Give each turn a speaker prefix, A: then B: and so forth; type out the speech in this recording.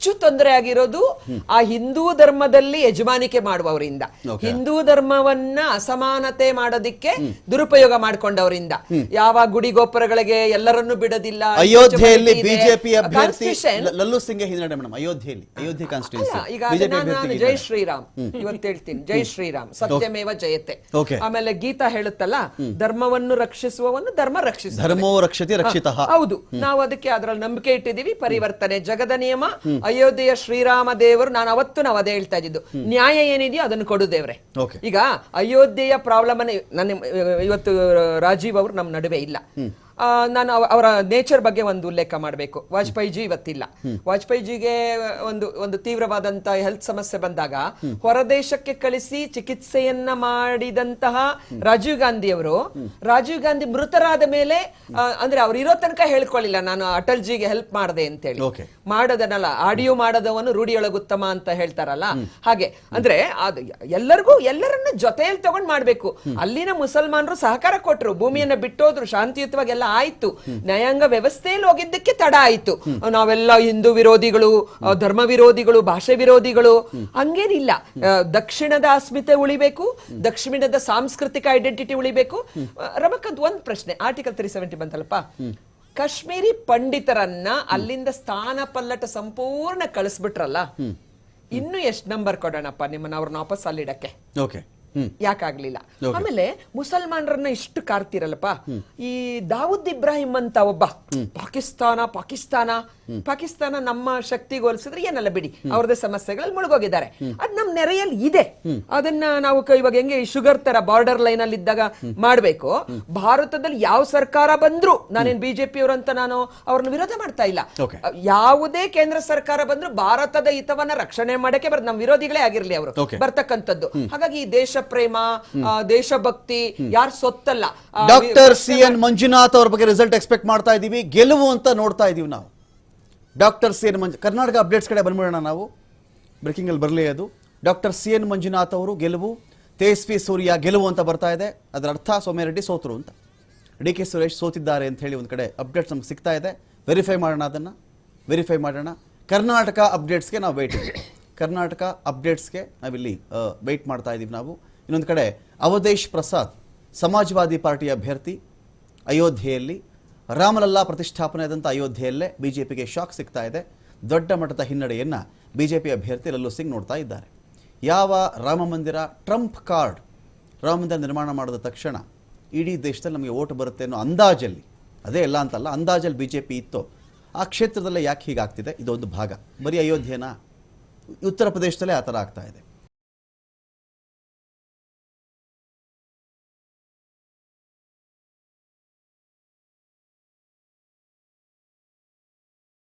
A: ಹೆಚ್ಚು ತೊಂದರೆ ಆಗಿರೋದು ಆ ಹಿಂದೂ ಧರ್ಮದಲ್ಲಿ ಯಜಮಾನಿಕೆ ಮಾಡುವವರಿಂದ, ಹಿಂದೂ ಧರ್ಮವನ್ನ ಅಸಮಾನತೆ ಮಾಡೋದಿಕ್ಕೆ ದುರುಪಯೋಗ ಮಾಡ್ಕೊಂಡವರಿಂದ. ಯಾವ ಗುಡಿ ಗೋಪುರಗಳಿಗೆ ಎಲ್ಲರನ್ನು ಬಿಡೋದಿಲ್ಲ.
B: ಅಯೋಧ್ಯೆಯಲ್ಲಿ ಬಿಜೆಪಿ ಅಭ್ಯರ್ಥಿ ಲಲ್ಲು ಸಿಂಗ್ ಹಿನ್ನಡೆ ಮೇಡಮ್. ಅಯೋಧ್ಯೆ ಕಾನ್ಸ್ಟಿಟ್ಯೂನ್ಸಿ
A: ಈಗ ನಾನು ಜೈ ಶ್ರೀರಾಮ್ ಇವತ್ತು ಹೇಳ್ತೀನಿ, ಜೈ ಶ್ರೀರಾಮ್ ಸತ್ಯಮೇವ ಜಯತೆ. ಆಮೇಲೆ ಗೀತಾ ಹೇಳುತ್ತಲ್ಲ, ಧರ್ಮವನ್ನು ರಕ್ಷಿಸುವವನು ಧರ್ಮ ರಕ್ಷಿಸ,
B: ಧರ್ಮೋ ರಕ್ಷತಿ ರಕ್ಷಿತಃ.
A: ಹೌದು, ನಾವು ಅದಕ್ಕೆ ಅದರಲ್ಲಿ ನಂಬಿಕೆ ಇಟ್ಟಿದ್ದೀವಿ. ಪರಿವರ್ತನೆ ಜಗದ ನಿಯಮ. ಅಯೋಧ್ಯೆಯ ಶ್ರೀರಾಮ ದೇವರು, ನಾವು ಅದೇ ಹೇಳ್ತಾ ಇದ್ದಿದ್ದು, ನ್ಯಾಯ ಏನಿದೆಯೋ ಅದನ್ನು ಕೊಡು ದೇವ್ರೆ. ಈಗ ಅಯೋಧ್ಯೆಯ ಪ್ರಾಬ್ಲಮ್ ನನ್ನ ಇವತ್ತು ರಾಜೀವ್ ಅವರು ನಮ್ಮ ನಡುವೆ ಇಲ್ಲ. ನಾನು ಅವರ ನೇಚರ್ ಬಗ್ಗೆ ಒಂದು ಉಲ್ಲೇಖ ಮಾಡಬೇಕು. ವಾಜಪೇಯಿಜಿ ಇವತ್ತಿಲ್ಲ. ವಾಜಪೇಯಿಜಿಗೆ ಒಂದು ತೀವ್ರವಾದಂತಹ ಹೆಲ್ತ್ ಸಮಸ್ಯೆ ಬಂದಾಗ ಹೊರದೇಶಕ್ಕೆ ಕಳಿಸಿ ಚಿಕಿತ್ಸೆಯನ್ನ ಮಾಡಿದಂತಹ ರಾಜೀವ್ ಗಾಂಧಿ ಮೃತರಾದ ಮೇಲೆ, ಅಂದ್ರೆ ಅವ್ರು ಇರೋ ತನಕ ಹೇಳ್ಕೊಳ್ಳಿಲ್ಲ ನಾನು ಅಟಲ್ಜಿಗೆ ಹೆಲ್ಪ್ ಮಾಡಿದೆ ಅಂತೇಳಿ. ಮಾಡೋದನ್ನಲ್ಲ, ಆಡಿಯೋ ಮಾಡೋದವನು ರೂಢಿಯೊಳಗುತ್ತಮ ಅಂತ ಹೇಳ್ತಾರಲ್ಲ ಹಾಗೆ. ಅಂದ್ರೆ ಅದು ಎಲ್ಲರನ್ನ ಜೊತೆಯಲ್ಲಿ ತಗೊಂಡ್ ಮಾಡ್ಬೇಕು. ಅಲ್ಲಿನ ಮುಸಲ್ಮಾನರು ಸಹಕಾರ ಕೊಟ್ರು, ಭೂಮಿಯನ್ನ ಬಿಟ್ಟೋದ್ರು, ಶಾಂತಿಯುತವಾಗಿ ಎಲ್ಲ ಆಯ್ತು. ನ್ಯಾಯಾಂಗ ವ್ಯವಸ್ಥೆಯಲ್ಲಿ ಹೋಗಿದ್ದಕ್ಕೆ ತಡ ಆಯ್ತು. ನಾವೆಲ್ಲ ಹಿಂದೂ ವಿರೋಧಿಗಳು, ಧರ್ಮ ವಿರೋಧಿಗಳು, ಭಾಷೆ ವಿರೋಧಿಗಳು ಹಂಗೇನಿಲ್ಲ. ದಕ್ಷಿಣದ ಅಸ್ಮಿತೆ ಉಳಿಬೇಕು, ದಕ್ಷಿಣದ ಸಾಂಸ್ಕೃತಿಕ ಐಡೆಂಟಿಟಿ ಉಳಿಬೇಕು. ರಮಕಂತ್ ಒಂದ್ ಪ್ರಶ್ನೆ, ಆರ್ಟಿಕಲ್ 370 ಬಂತಲ್ಲಪ್ಪ, ಕಾಶ್ಮೀರಿ ಪಂಡಿತರನ್ನ ಅಲ್ಲಿಂದ ಸ್ಥಾನ ಪಲ್ಲಟ ಸಂಪೂರ್ಣ ಕಳಿಸ್ಬಿಟ್ರಲ್ಲ, ಇನ್ನು ಎಷ್ಟು ನಂಬರ್ ಕೊಡೋಣಪ್ಪ ನಿಮ್ಮನ್ನ ಅವ್ರನ್ನ ವಾಪಸ್ ಅಲ್ಲಿಡಕ್ಕೆ? ಯಾಕಾಗ್ಲಿಲ್ಲ? ಆಮೇಲೆ ಮುಸಲ್ಮಾನರನ್ನ ಇಷ್ಟು ಕಾರ್ತಿರಲ್ಲಪ್ಪ. ಈ ದಾವೂದ್ ಇಬ್ರಾಹಿಂ ಅಂತ ಒಬ್ಬ ಪಾಕಿಸ್ತಾನ ನಮ್ಮ ಶಕ್ತಿಗೆ ಹೋಲಿಸಿದ್ರೆ ಏನಲ್ಲ ಬಿಡಿ, ಅವ್ರದೇ ಸಮಸ್ಯೆಗಳಲ್ಲಿ ಮುಳುಗೋಗಿದ್ದಾರೆ. ಅದ್ ನಮ್ ನೆರೆಯಲ್ಲಿ ಇದೆ. ಅದನ್ನ ನಾವು ಇವಾಗ ಹೆಂಗೆ ಶುಗರ್ ತರ ಬಾರ್ಡರ್ ಲೈನ್ ಅಲ್ಲಿ ಇದ್ದಾಗ ಮಾಡ್ಬೇಕು. ಭಾರತದಲ್ಲಿ ಯಾವ ಸರ್ಕಾರ ಬಂದ್ರು, ನಾನೇನ್ ಬಿಜೆಪಿ ಅವರಂತ ನಾನು ಅವ್ರನ್ನ ವಿರೋಧ ಮಾಡ್ತಾ ಇಲ್ಲ. ಯಾವುದೇ ಕೇಂದ್ರ ಸರ್ಕಾರ ಬಂದ್ರು ಭಾರತದ ಹಿತವನ್ನ ರಕ್ಷಣೆ ಮಾಡಕ್ಕೆ ನಮ್ ವಿರೋಧಿಗಳೇ ಆಗಿರ್ಲಿ ಅವರು ಬರ್ತಕ್ಕಂಥದ್ದು. ಹಾಗಾಗಿ ಈ ದೇಶ ಪ್ರೇಮ, ದೇಶಭಕ್ತಿ ಯಾರು ಸೊತ್ತಲ್ಲ.
B: Doctor CN. ಮಂಜುನಾಥ್ ಅವ್ರ ಬಗ್ಗೆ ರಿಸಲ್ಟ್ ಎಕ್ಸ್ಪೆಕ್ಟ್ ಮಾಡ್ತಾ ಇದೀವಿ, ಗೆಲುವು ಅಂತ ನೋಡ್ತಾ ಇದೀವಿ ನಾವು. Doctor CN. ಕರ್ನಾಟಕ ಅಪ್ಡೇಟ್ಸ್ ಕಡೆ ಬಂದ್ಬಿಡೋಣ ನಾವು. ಬ್ರೇಕಿಂಗ್ ಅಲ್ಲಿ ಬರಲಿ ಅದು. Doctor CN. ಮಂಜುನಾಥ್ ಅವರು ಗೆಲುವು, ತೇಜಸ್ವಿ ಸೂರ್ಯ ಗೆಲುವು ಅಂತ ಬರ್ತಾ ಇದೆ. ಅದರ ಅರ್ಥ ಸೋಮ್ಯಾರೆಡ್ಡಿ ಸೋತರು ಅಂತ, ಡಿ.ಕೆ. ಸುರೇಶ್ ಸೋತಿದ್ದಾರೆ ಅಂತ ಹೇಳಿ ಒಂದು ಕಡೆ ಅಪ್ಡೇಟ್ಸ್ ನಮ್ಗೆ ಸಿಗ್ತಾ ಇದೆ. ವೆರಿಫೈ ಮಾಡೋಣ. ಕರ್ನಾಟಕ ಅಪ್ಡೇಟ್ಸ್ಗೆ ನಾವು ಕರ್ನಾಟಕ ಅಪ್ಡೇಟ್ಸ್ಗೆ ನಾವಿಲ್ಲಿ ವೆಯ್ಟ್ ಮಾಡ್ತಾ ಇದ್ದೀವಿ ನಾವು. ಇನ್ನೊಂದು ಕಡೆ ಅವಧೇಶ್ ಪ್ರಸಾದ್, ಸಮಾಜವಾದಿ ಪಾರ್ಟಿಯ ಅಭ್ಯರ್ಥಿ, ಅಯೋಧ್ಯೆಯಲ್ಲಿ ರಾಮಲಲ್ಲಾ ಪ್ರತಿಷ್ಠಾಪನೆ ಆದಂಥ ಅಯೋಧ್ಯೆಯಲ್ಲೇ ಬಿಜೆಪಿಗೆ ಶಾಕ್ ಸಿಗ್ತಾ ಇದೆ. ದೊಡ್ಡ ಮಟ್ಟದ ಹಿನ್ನಡೆಯನ್ನು ಬಿಜೆಪಿ ಅಭ್ಯರ್ಥಿ ಲಲ್ಲು ಸಿಂಗ್ ನೋಡ್ತಾ ಇದ್ದಾರೆ. ಯಾವ ರಾಮ ಮಂದಿರ ಟ್ರಂಪ್ ಕಾರ್ಡ್, ರಾಮ ಮಂದಿರ ನಿರ್ಮಾಣ ಮಾಡಿದ ತಕ್ಷಣ ಇಡೀ ದೇಶದಲ್ಲಿ ನಮಗೆ ಓಟ್ ಬರುತ್ತೆ ಅನ್ನೋ ಅಂದಾಜಲ್ಲಿ, ಅದೇ ಎಲ್ಲ ಅಂತಲ್ಲ, ಅಂದಾಜಲ್ಲಿ ಬಿಜೆಪಿ ಇತ್ತು. ಆ ಕ್ಷೇತ್ರದಲ್ಲೇ ಯಾಕೆ ಹೀಗಾಗ್ತಿದೆ? ಇದೊಂದು ಭಾಗ. ಬರೀ ಅಯೋಧ್ಯೆನ, ಉತ್ತರ ಪ್ರದೇಶದಲ್ಲೇ ಆ ಥರ ಆಗ್ತಾ ಇದೆ.